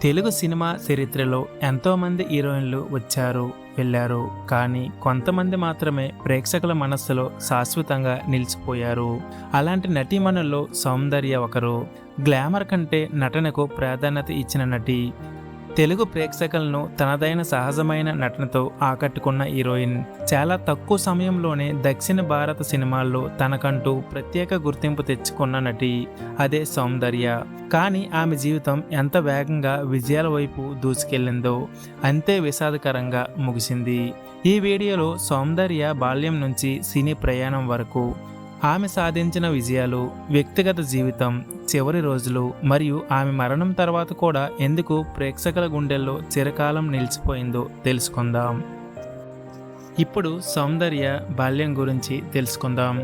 Telugu cinema చరిత్రలో ఎంతోమంది హీరోయిన్లు వచ్చారు వెళ్ళారు, కానీ కొంతమంది మాత్రమే ప్రేక్షకుల మనస్సులో శాశ్వతంగా నిలిచిపోయారు. అలాంటి నటీమణుల్లో సౌందర్య ఒకరు. గ్లామర్ కంటే నటనకు ప్రాధాన్యత ఇచ్చిన నటి. తెలుగు ప్రేక్షకులను తనదైన సహజమైన నటనతో ఆకట్టుకున్న హీరోయిన్. చాలా తక్కువ సమయంలోనే దక్షిణ భారత సినిమాల్లో తనకంటూ ప్రత్యేక గుర్తింపు తెచ్చుకున్న నటి. అదే సౌందర్య. కానీ ఆమె జీవితం ఎంత వేగంగా విజయాల వైపు దూసుకెళ్లిందో అంతే విషాదకరంగా ముగిసింది. ఈ వీడియోలో సౌందర్య బాల్యం నుంచి సినీ ప్రయాణం వరకు, ఆమె సాధించిన విజయాలు, వ్యక్తిగత జీవితం, చివరి రోజులు మరియు ఆమె మరణం తర్వాత కూడా ఎందుకు ప్రేక్షకుల గుండెల్లో చిరకాలం నిలిచిపోయిందో తెలుసుకుందాం. ఇప్పుడు సౌందర్య బాల్యం గురించి తెలుసుకుందాం.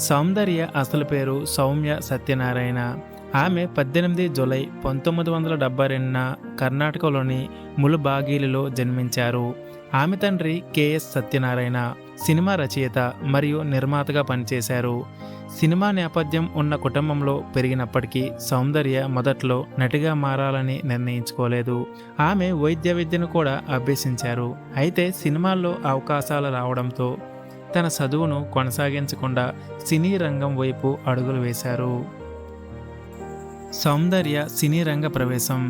సౌందర్య అసలు పేరు సౌమ్య సత్యనారాయణ. ఆమె 18 జూలై 1972న కర్ణాటకలోని ములుబాగిలిలో జన్మించారు. ఆమె తండ్రి కెఎస్ సత్యనారాయణ సినిమా రచయిత మరియు నిర్మాతగా పనిచేశారు. సినిమా నేపథ్యం ఉన్న కుటుంబంలో పెరిగినప్పటికీ సౌందర్య మొదట్లో నటిగా మారాలని నిర్ణయించుకోలేదు. ఆమె వైద్య విద్యను కూడా అభ్యసించారు. అయితే సినిమాల్లో అవకాశాలు రావడంతో తన చదువును కొనసాగించకుండా సినీ రంగం వైపు అడుగులు వేశారు. సౌందర్య సినీ రంగ ప్రవేశం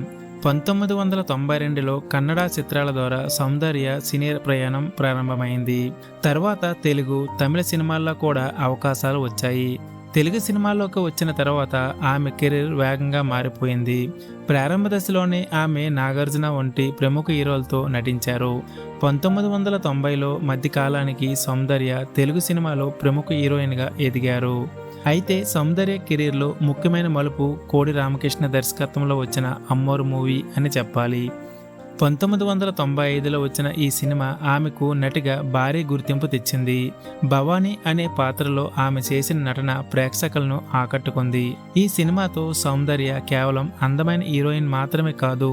1992లో కన్నడ చిత్రాల ద్వారా సౌందర్య సినీ ప్రయాణం ప్రారంభమైంది. తర్వాత తెలుగు, తమిళ సినిమాల్లో కూడా అవకాశాలు వచ్చాయి. తెలుగు సినిమాల్లోకి వచ్చిన తర్వాత ఆమె కెరీర్ వేగంగా మారిపోయింది. ప్రారంభ దశలోనే ఆమె నాగార్జున వంటి ప్రముఖ హీరోలతో నటించారు. 1990లో మధ్యకాలానికి సౌందర్య తెలుగు సినిమాలో ప్రముఖ హీరోయిన్గా ఎదిగారు. అయితే సౌందర్య కెరీర్లో ముఖ్యమైన మలుపు కోడి రామకృష్ణ దర్శకత్వంలో వచ్చిన అమ్మోరు మూవీ అని చెప్పాలి. 1995లో వచ్చిన ఈ సినిమా ఆమెకు నటిగా భారీ గుర్తింపు తెచ్చింది. భవానీ అనే పాత్రలో ఆమె చేసిన నటన ప్రేక్షకులను ఆకట్టుకుంది. ఈ సినిమాతో సౌందర్య కేవలం అందమైన హీరోయిన్ మాత్రమే కాదు,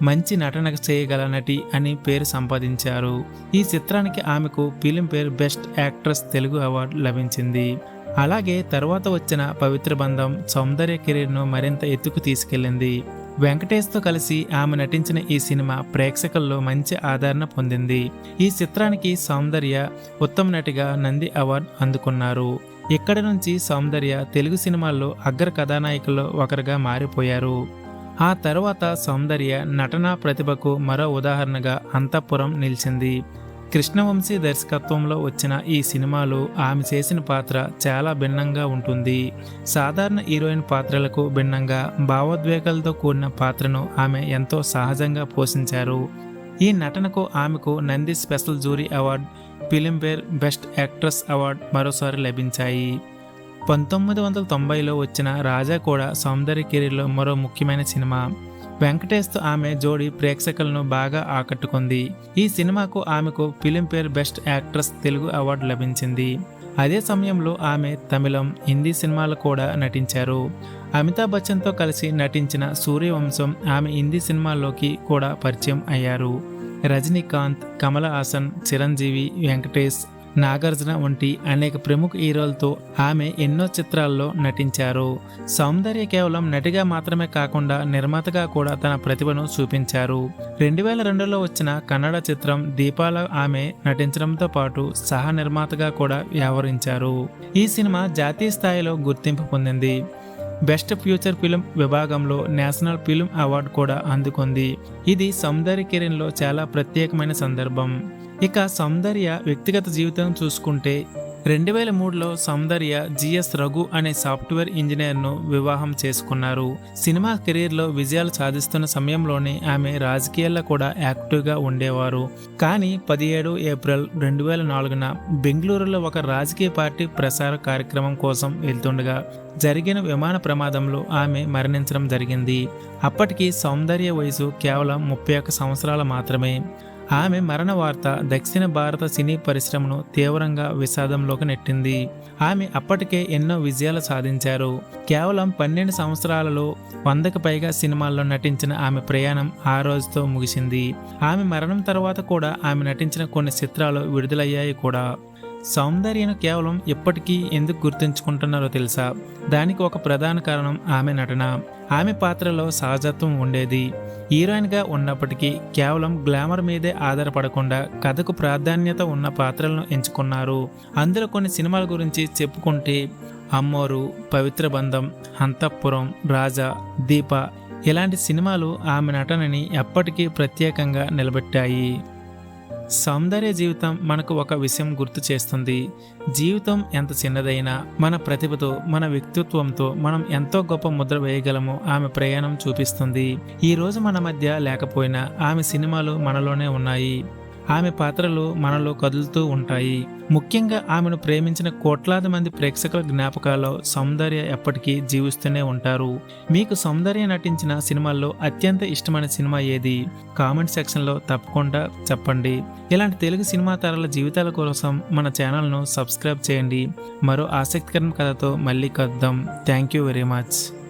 మంచి నటన చేయగల నటి అని పేరు సంపాదించారు. ఈ చిత్రానికి ఆమెకు Filmfare best actress Telugu award లభించింది. అలాగే తర్వాత వచ్చిన పవిత్ర బంధం సౌందర్య కెరీర్ను మరింత ఎత్తుకు తీసుకెళ్లింది. వెంకటేష్తో కలిసి ఆమె నటించిన ఈ సినిమా ప్రేక్షకుల్లో మంచి ఆదరణ పొందింది. ఈ చిత్రానికి సౌందర్య ఉత్తమ నటిగా నంది అవార్డు అందుకున్నారు. ఇక్కడి నుంచి సౌందర్య తెలుగు సినిమాల్లో అగ్ర కథానాయకుల్లో ఒకరుగా మారిపోయారు. ఆ తర్వాత సౌందర్య నటనా ప్రతిభకు మరో ఉదాహరణగా అంతఃపురం నిలిచింది. కృష్ణవంశీ దర్శకత్వంలో వచ్చిన ఈ సినిమాలో ఆమె చేసిన పాత్ర చాలా భిన్నంగా ఉంటుంది. సాధారణ హీరోయిన్ పాత్రలకు భిన్నంగా భావోద్వేగాలతో కూడిన పాత్రను ఆమె ఎంతో సహజంగా పోషించారు. ఈ నటనకు ఆమెకు Nandi special jury award, Filmfare best actress award మరోసారి లభించాయి. 1990లో వచ్చిన రాజా కూడా సౌందర్య కెరీర్లో మరో ముఖ్యమైన సినిమా. వెంకటేష్తో ఆమె జోడీ ప్రేక్షకులను బాగా ఆకట్టుకుంది. ఈ సినిమాకు ఆమెకు Filmfare best actress Telugu award లభించింది. అదే సమయంలో ఆమె తమిళం, హిందీ సినిమాలు కూడా నటించారు. అమితాబ్ బచ్చన్తో కలిసి నటించిన సూర్యవంశం ఆమె హిందీ సినిమాల్లోకి కూడా పరిచయం అయ్యారు. రజనీకాంత్, కమల్ హాసన్, చిరంజీవి, వెంకటేష్, నాగార్జున వంటి అనేక ప్రముఖ హీరోలతో ఆమె ఎన్నో చిత్రాల్లో నటించారు. సౌందర్య కేవలం నటిగా మాత్రమే కాకుండా నిర్మాతగా కూడా తన ప్రతిభను చూపించారు. 2002లో వచ్చిన కన్నడ చిత్రం దీపాల ఆమె నటించడంతో పాటు సహ నిర్మాతగా కూడా వ్యవహరించారు. ఈ సినిమా జాతీయ స్థాయిలో గుర్తింపు పొందింది. బెస్ట్ ఫ్యూచర్ ఫిల్మ్ విభాగంలో నేషనల్ ఫిల్మ్ అవార్డు కూడా అందుకుంది. ఇది సౌందర్య కెరీర్లో చాలా ప్రత్యేకమైన సందర్భం. ఇక సౌందర్య వ్యక్తిగత జీవితం చూసుకుంటే 2003లో సౌందర్య జిఎస్ రఘు అనే సాఫ్ట్వేర్ ఇంజనీర్ను వివాహం చేసుకున్నారు. సినిమా కెరీర్లో విజయాలు సాధిస్తున్న సమయంలోనే ఆమె రాజకీయాల్లో కూడా యాక్టివ్గా ఉండేవారు. కానీ 17 ఏప్రిల్ 2004న బెంగళూరులో ఒక రాజకీయ పార్టీ ప్రసార కార్యక్రమం కోసం వెళ్తుండగా జరిగిన విమాన ప్రమాదంలో ఆమె మరణించడం జరిగింది. అప్పటికి సౌందర్య వయసు కేవలం 31 సంవత్సరాలు మాత్రమే. ఆమె మరణ వార్త దక్షిణ భారత సినీ పరిశ్రమను తీవ్రంగా విషాదంలోకి నెట్టింది. ఆమె అప్పటికే ఎన్నో విజయాలు సాధించారు. కేవలం 12 సంవత్సరాలలో 100కి పైగా సినిమాల్లో నటించిన ఆమె ప్రయాణం ఆ రోజుతో ముగిసింది. ఆమె మరణం తర్వాత కూడా ఆమె నటించిన కొన్ని చిత్రాలు విడుదలయ్యాయి కూడా. సౌందర్యను కేవలం ఎప్పటికీ ఎందుకు గుర్తుంచుకుంటున్నారో తెలుసా? దానికి ఒక ప్రధాన కారణం ఆమె నటన. ఆమె పాత్రలో సహజత్వం ఉండేది. హీరోయిన్గా ఉన్నప్పటికీ కేవలం గ్లామర్ మీదే ఆధారపడకుండా కథకు ప్రాధాన్యత ఉన్న పాత్రలను ఎంచుకున్నారు. అందులో కొన్ని సినిమాల గురించి చెప్పుకుంటే అమ్మోరు, పవిత్ర బంధం, అంతఃపురం, రాజా, దీప ఇలాంటి సినిమాలు ఆమె నటనని ఎప్పటికీ ప్రత్యేకంగా నిలబెట్టాయి. సౌందర్య జీవితం మనకు ఒక విషయం గుర్తు చేస్తుంది. జీవితం ఎంత చిన్నదైనా మన ప్రతిభతో, మన వ్యక్తిత్వంతో మనం ఎంతో గొప్ప ముద్ర వేయగలమో ఆమె ప్రయాణం చూపిస్తుంది. ఈ రోజు మన మధ్య లేకపోయినా ఆమె సినిమాలు మనలోనే ఉన్నాయి. ఆమె పాత్రలు మనలో కదులుతూ ఉంటాయి. ముఖ్యంగా ఆమెను ప్రేమించిన కోట్లాది మంది ప్రేక్షకుల జ్ఞాపకాల్లో సౌందర్య ఎప్పటికీ జీవిస్తూనే ఉంటారు. మీకు సౌందర్య నటించిన సినిమాల్లో అత్యంత ఇష్టమైన సినిమా ఏది? కామెంట్ సెక్షన్లో తప్పకుండా చెప్పండి. ఇలాంటి తెలుగు సినిమా తారల జీవితాల కోసం మన ఛానల్ను సబ్స్క్రైబ్ చేయండి. మరో ఆసక్తికరమైన కథతో మళ్ళీ కలుద్దాం. Thank you very much.